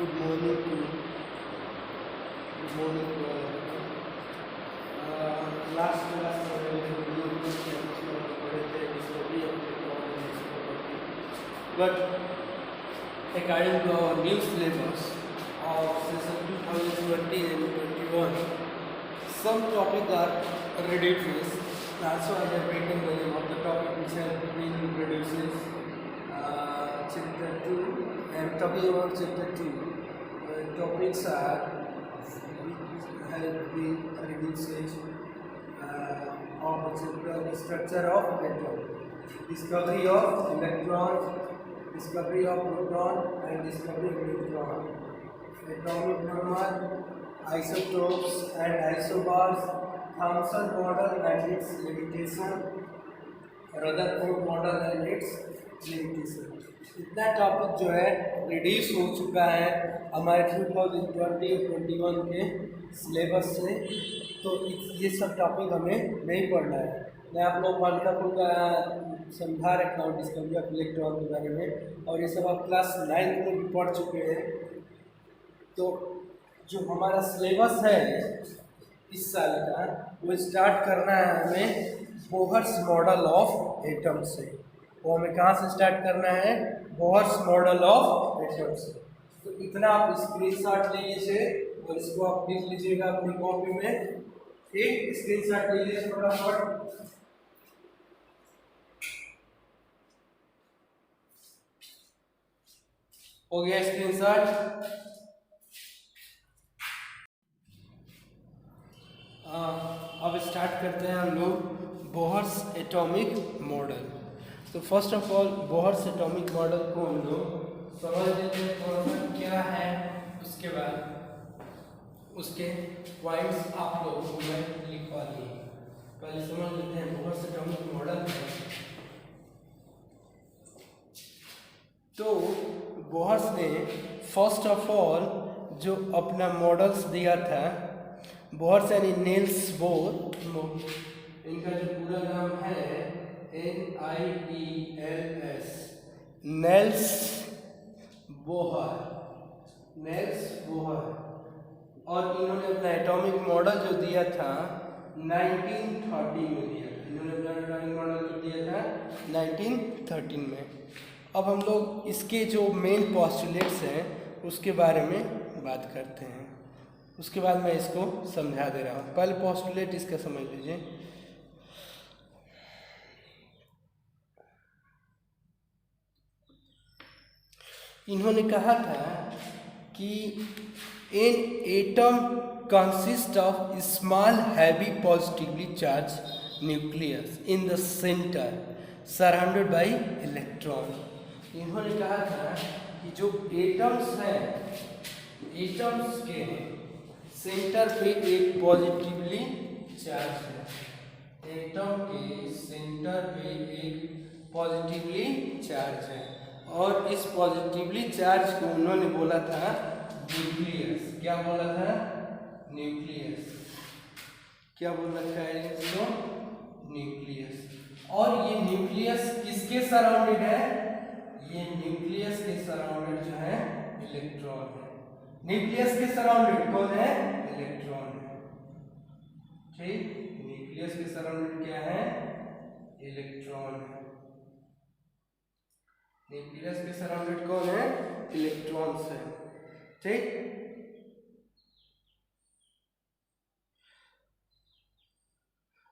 Good morning to all of you. Last class में पढ़े थे discovery of electronics property, but according to our new syllabus of session 2020 and 21, some topics are reduced. Also, I have written the name of the topic which has been reduces. Chapter 2. I am talking about chapter 2. Topics are have been reduces of the chapter structure of atom, discovery of electron, discovery of proton, and discovery of neutron, atomic number, isotopes and isobars, Thomson model and its limitation, Rutherford model and it's limitation. इतना topic जो है reduce हो चुका है हमारे 2020-21 के syllabus से, तो ये सब टॉपिक हमें नहीं पढ़ना है। मैं आप लोग हल्का फुल्का समझा रखा हूँ डिस्कवरी ऑफ इलेक्ट्रॉन के बारे में, और ये सब आप क्लास 9 में भी पढ़ चुके हैं। तो जो हमारा सिलेबस है इस साल का, वो स्टार्ट करना है हमें बोहर्स मॉडल ऑफ एटम से। वो हमें कहाँ से स्टार्ट करना है? बोहर्स मॉडल ऑफ एटम से। तो इतना आप स्क्रीनशॉट ले लीजिए और इसको आप लिख लीजिएगा अपनी कॉपी में। एक स्क्रीनशॉट ले लीजिए फटाफट। हो गया स्क्रीनशॉट? अब स्टार्ट करते हैं हम लोग बोहर्स एटॉमिक मॉडल। तो first of all Bohr's atomic model को हम लोग समझ लेते हैं कौन क्या है, उसके बाद उसके पॉइंट्स आप लोग में लिखवा दिए। पहले समझ लेते हैं बोहर्स एटॉमिक मॉडल है। तो बोहर्स ने फर्स्ट ऑफ ऑल जो अपना मॉडल्स दिया था, बोहर्स यानी नील्स बोर, इनका जो पूरा नाम है NIELS, nails Bohr, nails Bohr. और इन्होंने अपना एटॉमिक मॉडल जो दिया था 1913 में दिया था। इन्होंने अपना एटॉमिक मॉडल जो दिया था 1913 में। अब हम लोग इसके जो मेन पॉस्टुलेट्स हैं उसके बारे में बात करते हैं, उसके बाद मैं इसको समझा दे रहा हूँ। पहले पॉस्टुलेट इसका समझ लीजिए। इन्होंने कहा था कि an atom consist of small heavy positively charge nucleus in the centre surrounded by electron. इन्होंने कहा था कि जो एटम्स हैं, एटम्स के सेंटर पे एक पॉजिटिवली चार्ज है। एटम के सेंटर पे एक पॉजिटिवली चार्ज है, और इस पॉजिटिवली चार्ज को उन्होंने बोला था न्यूक्लियस। क्या बोला था? न्यूक्लियस। क्या बोल रखा है इसको? न्यूक्लियस। और ये न्यूक्लियस किसके सराउंडेड है? ये न्यूक्लियस के सराउंडेड जो है इलेक्ट्रॉन है। न्यूक्लियस के सराउंडेड कौन है? इलेक्ट्रॉन है। ठीक, न्यूक्लियस के सराउंडेड क्या है? इलेक्ट्रॉन है। न्यूक्लियस के सराउंडेड कौन है? इलेक्ट्रॉन्स है। ठीक,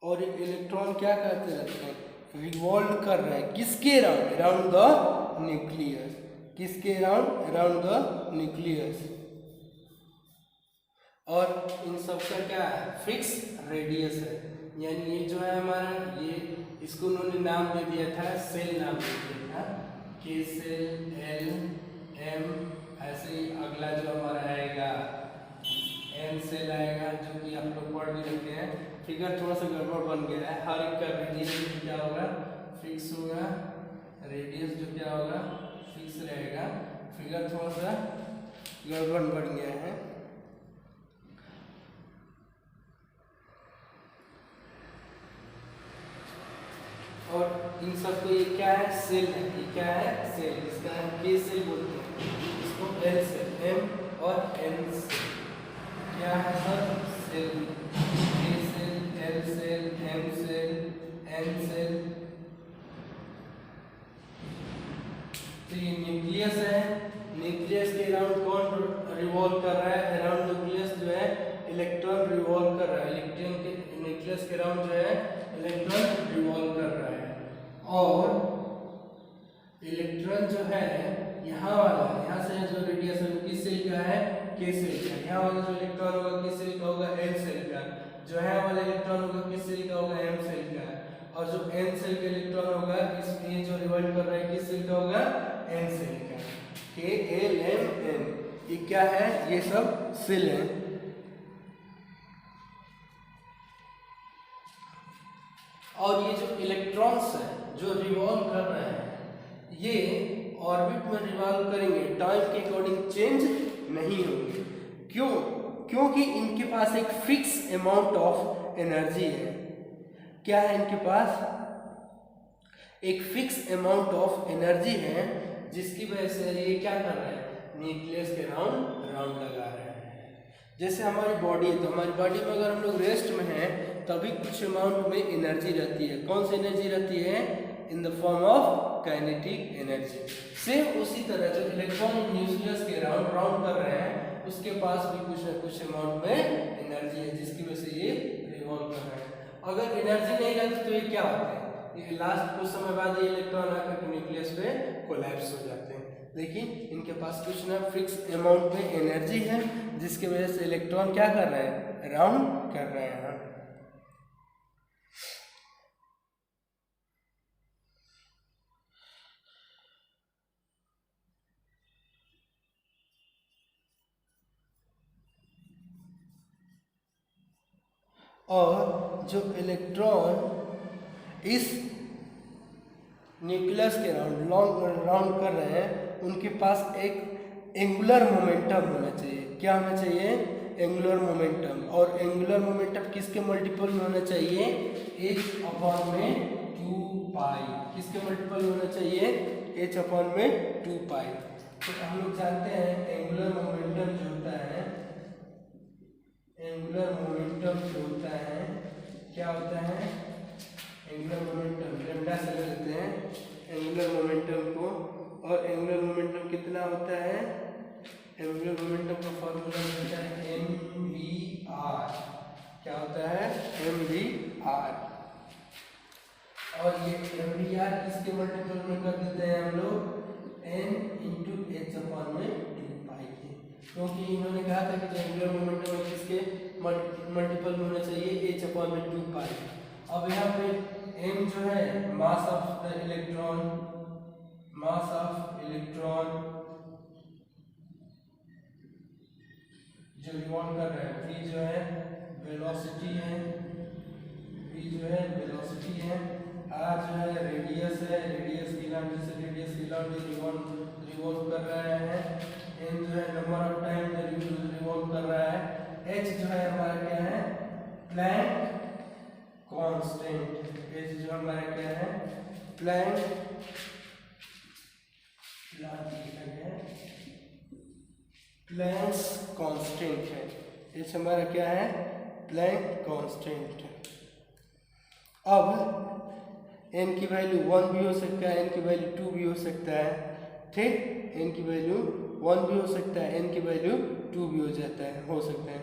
और इलेक्ट्रॉन क्या करते रहते हैं? रिवॉल्व कर रहे हैं किसके राउंड? Around the nucleus. किसके राउंड? Around the nucleus. और इन सब का क्या है? फिक्स रेडियस है। यानी ये जो है हमारा, ये इसको उन्होंने नाम दे दिया था, सेल नाम दे दिया था, के सेल, एल, एम। ऐसे ही अगला जो हमारा आएगा एन सेल आएगा, जो कि आप लोग पढ़ भी रखे हैं। फिगर थोड़ा सा गड़बड़ बन गया है। हर एक का रेडियस क्या होगा? फिक्स होगा। रेडियस जो क्या होगा? फिक्स रहेगा। फिगर थोड़ा सा गड़बड़ बन गया है। और इन सब को ये क्या है? सेल है। ये क्या है? सेल। इसका नाम के सेल बोलते हैं। इसको इसको एल सेल, एम और एन सेल क्या है sir? Cell, A cell, L cell, M cell, N cell. तो ये न्यूक्लियस है, न्यूक्लियस के अराउंड कौन रिवॉल्व कर रहा है? अराउंड न्यूक्लियस जो है इलेक्ट्रॉन रिवॉल्व कर रहा है, इलेक्ट्रॉन के न्यूक्लियस के अराउंड जो है इलेक्ट्रॉन रिवॉल्व कर रहा है। और इलेक्ट्रॉन जो है यहाँ वाला, यहाँ से जो रेडियस है वो किस सेल का है? के सेल का। यहाँ वाला जो इलेक्ट्रॉन होगा किस सेल का होगा? एल सेल का। जो है वाला इलेक्ट्रॉन होगा किस सेल का होगा? एम सेल का। और जो एन सेल का इलेक्ट्रॉन होगा इसमें जो रिवॉल्व कर रहा है किस सेल का होगा? एन सेल का। के एल एम एन, ये क्या है? ये सब सेल है। और ये जो इलेक्ट्रॉन्स है जो रिवॉल्व कर रहे हैं ये ऑर्बिट में रिवॉल्व करेंगे, टाइम के अकॉर्डिंग चेंज नहीं होंगे। क्यों? क्योंकि इनके पास एक फिक्स अमाउंट ऑफ एनर्जी है। क्या है इनके पास? एक फिक्स अमाउंट ऑफ एनर्जी है, जिसकी वजह से ये क्या कर रहे हैं? न्यूक्लियस के राउंड लगा रहे हैं। जैसे हमारी बॉडी है, तो हमारी बॉडी में अगर हम लोग रेस्ट में हैं तभी कुछ अमाउंट में एनर्जी रहती है। कौन सी एनर्जी रहती है? In the form of kinetic energy. Same उसी तरह जो इलेक्ट्रॉन न्यूक्लियस के राउंड कर रहे हैं उसके पास भी कुछ न कुछ अमाउंट में एनर्जी है, जिसकी वजह से ये रिवॉल्व कर रहे हैं। अगर एनर्जी नहीं रहती तो ये क्या होते हैं? ये लास्ट कुछ समय बाद ये इलेक्ट्रॉन आकर न्यूक्लियस पे कोलैप्स हो जाते हैं। लेकिन इनके पास कुछ ना फिक्स अमाउंट में एनर्जी है, जिसकी वजह से इलेक्ट्रॉन क्या कर रहे हैं? राउंड कर रहे हैं। और जो इलेक्ट्रॉन इस न्यूक्लियस के राउंड कर रहे हैं उनके पास एक एंगुलर मोमेंटम होना चाहिए। क्या होना चाहिए? Angular momentum. और एंगुलर मोमेंटम किसके मल्टीपल में होना चाहिए? h/2π। किसके मल्टीपल में होना चाहिए? h/2π। तो हम लोग जानते हैं एंगुलर मोमेंटम जो होता है, एंगुलर मोमेंटम जो होता है क्या होता है? एंगुलर मोमेंटम लैम्डा से लेते हैं एंगुलर मोमेंटम को। और एंगुलर मोमेंटम कितना होता है? एंगुलर मोमेंटम का फॉर्मूला होता है mvr। क्या होता है? mvr। और ये mvr किसके मल्टीपल में कर देते हैं हम लोग? n × h/2π के। क्योंकि इन्होंने कहा था कि जो एंगुलर मोमेंटम है किसके मल्टीपल में होना चाहिए? h/2π। अब यहाँ पे m जो है mass of the electron, mass of electron जो रिवॉल्व कर रहा है, v जो है वेलोसिटी है, v जो है वेलोसिटी है, r जो है रेडियस है, रेडियस की लंबाई से रेडियस की लंबाई रिवॉल्व कर रहा है, n जो है नंबर ऑफ टाइम जो रिवॉल्व कर रहा है, h जो है हमारा क्या है? Planck constant. h जो हमारा क्या है? प्लैंक कांस्टेंट है। h हमारा क्या है? Planck constant. अब n की वैल्यू 1 भी हो सकता है, n की वैल्यू 2 भी हो सकता है। ठीक, n की वैल्यू 1 भी हो सकता है, n की वैल्यू 2 भी हो सकता है।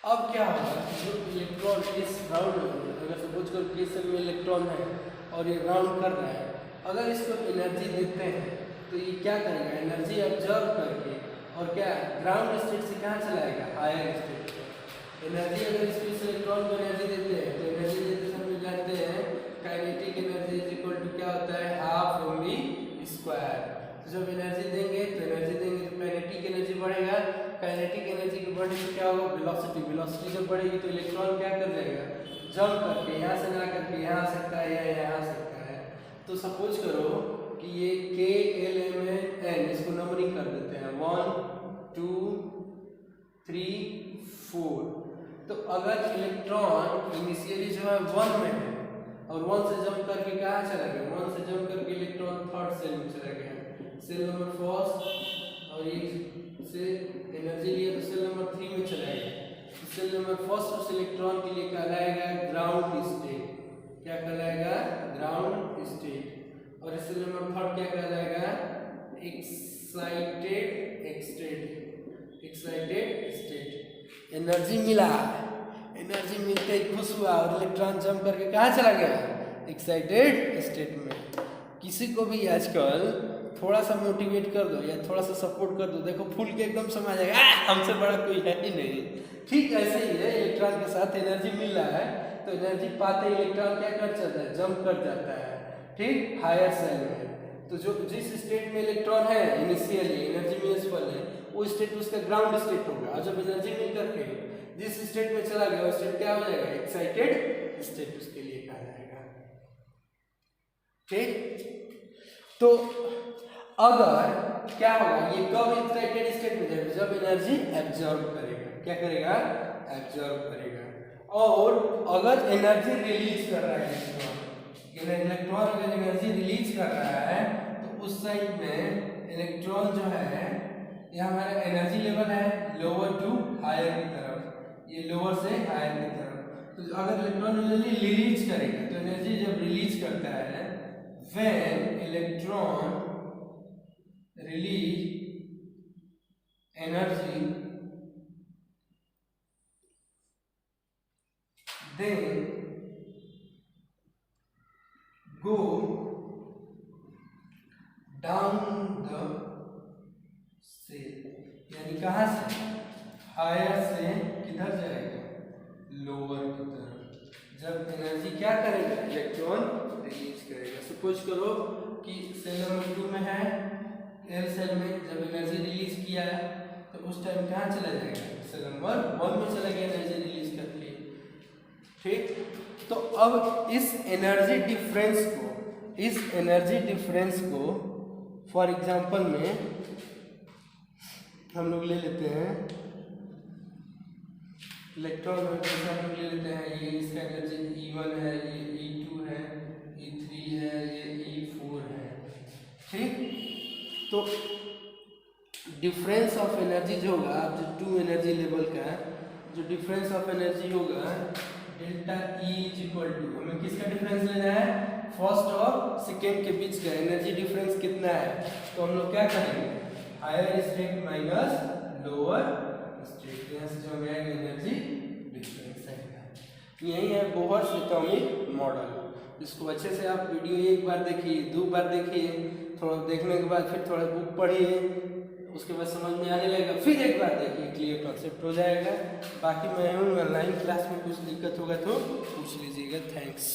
अब क्या होगा? जो इलेक्ट्रॉन इस राउंड में, अगर सपोज कर के सेल में इलेक्ट्रॉन है और ये राउंड कर रहा है, अगर इसको एनर्जी देते हैं तो ये क्या करेगा? एनर्जी ऑब्जर्व करके और क्या ग्राउंड स्टेट से कहाँ चलाएगा? हायर स्टेट पे। एनर्जी अगर इस इलेक्ट्रॉन को एनर्जी देते हैं तो एनर्जी देते समय जानते हैं kinetic energy is equal to क्या होता है? Half mv²। तो जब एनर्जी देंगे तो काइनेटिक एनर्जी बढ़ेगा। काइनेटिक एनर्जी के बढ़ने से क्या होगा? वेलोसिटी। वेलोसिटी जब बढ़ेगी तो इलेक्ट्रॉन क्या कर जाएगा? जंप करके यहाँ से ना करके यहाँ आ सकता है या यहाँ आ सकता है। तो सपोज करो कि ये k l m n, इसको नंबरिंग कर देते हैं 1 2 3 4। तो अगर इलेक्ट्रॉन इनिशियली जो है 1 में है और 1 से जंप करके कहाँ चला गया, 1 से जंप करके इलेक्ट्रॉन थर्ड सेल में चला गया, सेल नंबर फर्स्ट, और ये से एनर्जी लिया तो सेल नंबर 3 में चला गया। सेल नंबर फर्स्ट उस इलेक्ट्रॉन के लिए कहलाएगा ग्राउंड स्टेट। क्या कहलाएगा? Ground state. और सेल नंबर थर्ड क्या कहलाएगा? Excited state. एनर्जी मिला, एनर्जी मिलते ही खुश हुआ और इलेक्ट्रॉन जंप करके कहाँ चला गया? एक्साइटेड स्टेट में। किसी को भी आजकल थोड़ा सा मोटिवेट कर दो या थोड़ा सा सपोर्ट कर दो, देखो फूल के एकदम समझ जाएगा हमसे बड़ा कोई है ही नहीं। ठीक ऐसे ही है, इलेक्ट्रॉन के साथ एनर्जी मिल रहा है तो एनर्जी पाते ही इलेक्ट्रॉन क्या कर जाता है? जंप कर जाता है, ठीक, हायर सेल में। तो जो जिस स्टेट में इलेक्ट्रॉन है इनिशियली एनर्जी म्यूनिसिपल है, वो स्टेट उसका ग्राउंड स्टेट होगा। और जब एनर्जी मिल करके जिस स्टेट में चला गया वो स्टेट क्या हो जाएगा? एक्साइटेड स्टेट उसके लिए कहा जाएगा। ठीक, तो अगर क्या होगा, ये कब एक्साइटेड स्टेट में जाएगा? जब एनर्जी एब्जॉर्ब करेगा। क्या करेगा? एब्जॉर्ब करेगा। और अगर एनर्जी रिलीज कर रहा है इलेक्ट्रॉन अगर एनर्जी रिलीज कर रहा है तो उस साइड में इलेक्ट्रॉन जो है, ये हमारा एनर्जी लेवल है लोअर टू हायर की तरफ, ये लोअर से हायर की तरफ। तो अगर इलेक्ट्रॉन एनर्जी रिलीज करेगा तो एनर्जी जब रिलीज करता है, when electron release energy then go down the cell, यानी कहाँ से? हायर से किधर जाएगा? लोअर की तरफ। जब एनर्जी क्या करेगा? इलेक्ट्रॉन रिलीज करेगा। सपोज करो कि सेल नंबर 2 में है, एल सेल में जब एनर्जी रिलीज किया है तो उस टाइम कहाँ चला जाएगा? सेल नंबर 1 में चला गया एनर्जी रिलीज करके। ठीक, तो अब इस एनर्जी डिफरेंस को फॉर एग्जांपल में हम लोग ले लेते हैं इलेक्ट्रॉन में, जैसे हम लोग ले लेते हैं ये इसका एनर्जी E1 है, ये E2 है, E3 है, ये E4 है। ठीक, तो डिफरेंस ऑफ एनर्जी जो होगा, जो 2 एनर्जी लेवल का जो डिफरेंस ऑफ एनर्जी होगा delta E is equal to, हमें किसका डिफरेंस लेना है? फर्स्ट और सेकेंड के बीच का एनर्जी डिफरेंस कितना है? तो हम लोग क्या करेंगे? Higher state minus lower state, यहाँ से जो हमें आएगा एनर्जी डिफरेंस आएगा। यही है बोहर्स एटॉमिक मॉडल। इसको अच्छे से आप वीडियो एक बार देखिए, 2 बार देखिए, थोड़ा देखने के बाद फिर थोड़ा बुक पढ़िए, उसके बाद समझ में आने लगेगा, फिर एक बार देखिए, क्लियर कॉन्सेप्ट हो जाएगा। बाकी मैं ऑनलाइन क्लास में कुछ दिक्कत होगा तो पूछ लीजिएगा। थैंक्स।